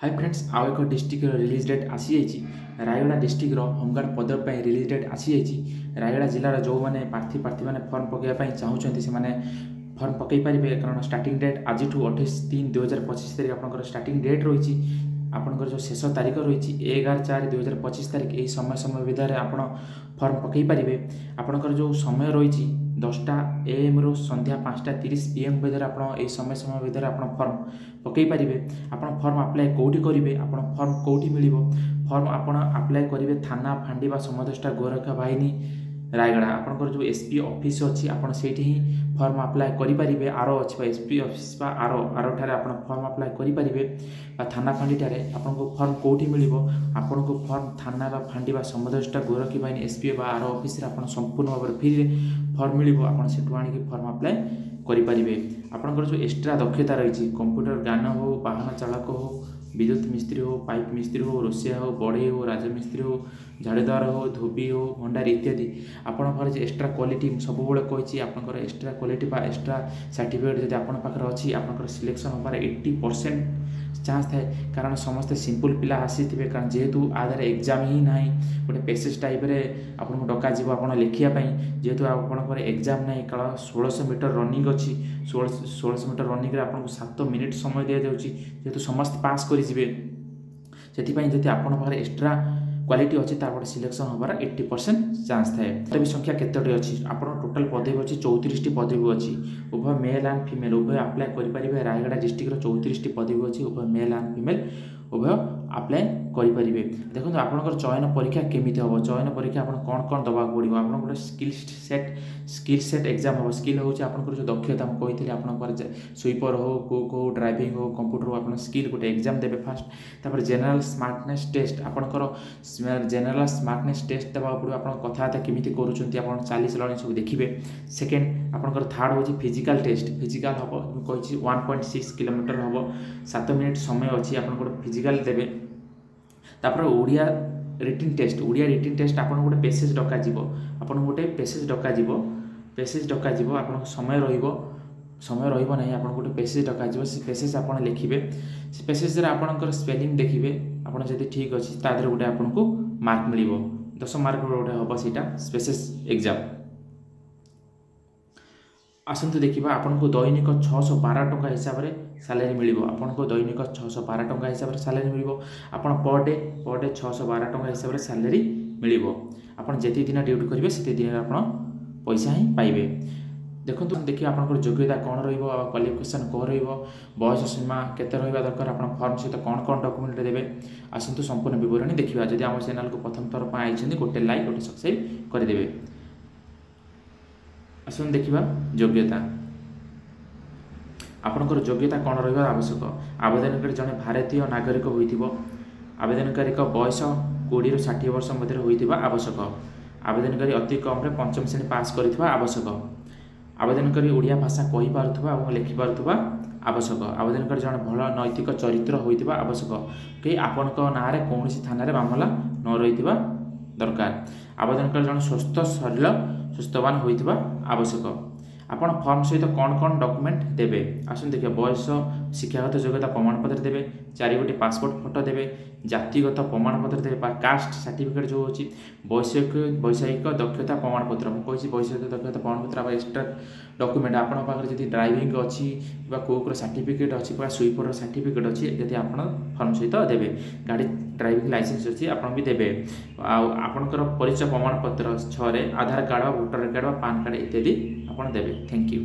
Hi friends आउ एक district release date आसी जाइए रायगड़ा डिस्ट्रिक्ट होमगार्ड पद पर रिलीज डेट आसी जाइए रायगड़ा जिलार जो मैंने प्रार्थी मैंने फर्म पकड़ा चाहूँगी से फर्म पकई पारे कारण स्टार्टिंग डेट आज 28/3/2025 तारीख आप स्टार्टिंग डेट रही आपंकर जो शेष तारीख रही 11/4/2025 तारीख यही समय भितर आप फर्म पकई पारे आपंकर जो समय रही 10टा AM रु संध्या 5:30 PM भितर आप समय भितर आप फर्म पकई पारे आप फर्म आप्लाय कौटी करेंगे आप फर्म कौटी मिल फर्म आप आप्लाय करेंगे थाना फांडीवा समदष्टा गोरखा बाहिनी रायगड़ा आपंकर जो SP ऑफिस अच्छी आप फर्म आप्लाय करेंगे आरो अच्छी SP ऑफिस आरो ठारे आप फर्म आप्लाय करेंगे थाना फांडी ठारे आपको फर्म कौटी मिल आपको फर्म थाना फांडीवा समदष्टा गोरखी बाहिनी SP आरो ऑफिस आप संपूर्ण भाव में फ्री फर्म मिल आपठू आणिक फर्म आप्लाय करेंगे आपंकर जो एक्सट्रा दक्षता रही कंप्यूटर ज्ञान हो वाहन चालक हो विद्युत मिस्त्री हो पाइप मिस्त्री हो रोषिया हो बढ़ई हो राजमिस्त्री हो झाड़ीदार हो धोबी हो भंडारी इत्यादि आपंकर जो एक्सट्रा क्वालिटी सब कही आपंकर एक्सट्रा क्वालिटी एक्सट्रा सर्टिफिकेट जब आप पाखे अच्छी आपंकर सिलेक्शन होबार 80% चान्स थाए कारण समस्ते सिंपल पिला आसी थे कारण जेहेतु आधार एग्जाम ही ना गोटे पेसेज टाइप आपको डक आप लिखापी जेहेतु आपंकर एग्जाम ना काल 1600 मीटर रनिंग अच्छी 1600 मीटर रनिंग आपको 7 मिनिट समय दि जाऊँगी जेहेतु समस्त पास करेंगे से आप एक्सट्रा क्वालिटी अच्छी तार सिलेक्शन होबार 80% चान्स थाए पदवी संख्या केतोटी अच्छी आप टोटाल पदवी अच्छी 34 पदवी अच्छी उभय मेल एंड फीमेल उभय आप्लाय करेंगे रायगड़ा डिस्ट्रिक्ट 34 पदवी अच्छी उभय मेल एंड फीमेल उभय आप्लाय करेंगे देखो आपंकर चयन परीक्षा केमी हम चयन परीक्षा आप कौन कौन दवा पड़ो आप गोटे स्किल सेट एग्जाम हम स्किल हूँ आपंकर जो दक्षता मुझे कही आप स्वीपर हो कुक हो ड्राइविंग हो कंप्यूटर हो आप स्किल गोटे एग्जाम देवे फास्ट तापर जनरल स्मार्टनेस टेस्ट आपंकर जनरल स्मार्टनेस टेस्ट देवा पड़ो आप कथबार्ता केमी कर चाली चलणी सब देखिए सेकेंड आपंकर थर्ड हूँ फिजिकल टेस्ट फिजिकल हम कही 1.6 किलोमीटर हम 7 मिनिट समय अच्छी आप फिजिकल देवे तापर ओडिया रिटिन टेस्ट आप गोटे पेसेज डक आप गोटे पेसेज डक आप समय रही ना आप गोटे पेसेज डक से पेसेज आप लिखे से पेसेज आपंकर स्पेलिंग देखिए आप जब ठीक अच्छी तादेह गोटे आपको मार्क मिल 10 मार्क गोटे हम से पेसेज एग्जाम आसतु देखा आपको दैनिक 612 टंका हिसाब से सालेरी मिल आपको दैनिक 612 टंका हिसाब से सालेरी मिल आप पर डे 612 टंका हिसाब से सालेरी मिल आप जिते दिन ड्यूटी करेंगे से दिन आप पैसा ही पाइबे देखो देखिए आपंकर योग्यता कौन क्वालिफिकेशन कौन रयस सीमा केते रहा दरकार आप फर्म सहित कौन कौन डॉक्यूमेंट देवे आसतु संपूर्ण विवरणी देखा जब आम चैनल को प्रथम थर पर आई गोटे लाइक गोटे सब्सक्राइब करदे आसन देखा योग्यता आपंकर योग्यता कौन रहा आवश्यक आवेदनकारी जड़े भारतीय नागरिक हो आवेदनकारी बयस 20 ରୁ 60 वर्ष मध्य होता आवश्यक आवेदनकारी अति कम 5म श्रेणी पास करथिबा आवश्यक आवेदनकारी ओडिया भाषा कहि पारुथबा और लिखि पारुथबा आवश्यक आवेदनकारी जड़े भल नैतिक चरित्र होइथिबा आवश्यक कि आपनक नारे कौन थाना मामला न रही दरकार आवेदनकारी जड़े स्वस्थ शरीर सुस्थवान होइथिबा आवश्यक आपण फर्म सहित कौन कौन डॉक्यूमेंट देवे आसन देखिए बयस शिक्षागत योग्यता प्रमाणपत्र देवे 4 गोटी पासपोर्ट फोटो देवे जातिगत प्रमाणपत्र देवे कास्ट सर्टिफिकेट जो अच्छी वैषयिक दक्षता प्रमाणपत्र मुझे वैषयिक दक्षता प्रमाणपत्र आप एक्सट्रा डॉक्यूमेंट आपण पाखे जब ड्राइविंग अच्छी कुकर सर्टिफिकेट अच्छी स्वीपर सर्टिफिकेट अच्छी जब आप फर्म सहित देवे गाड़ी ड्राइविंग लाइसेंस अच्छी आप भी देवे आपंकर परिचय प्रमाणपत्र 6 Aadhaar card voter card PAN card इत्यादि आप देवे थैंक यू।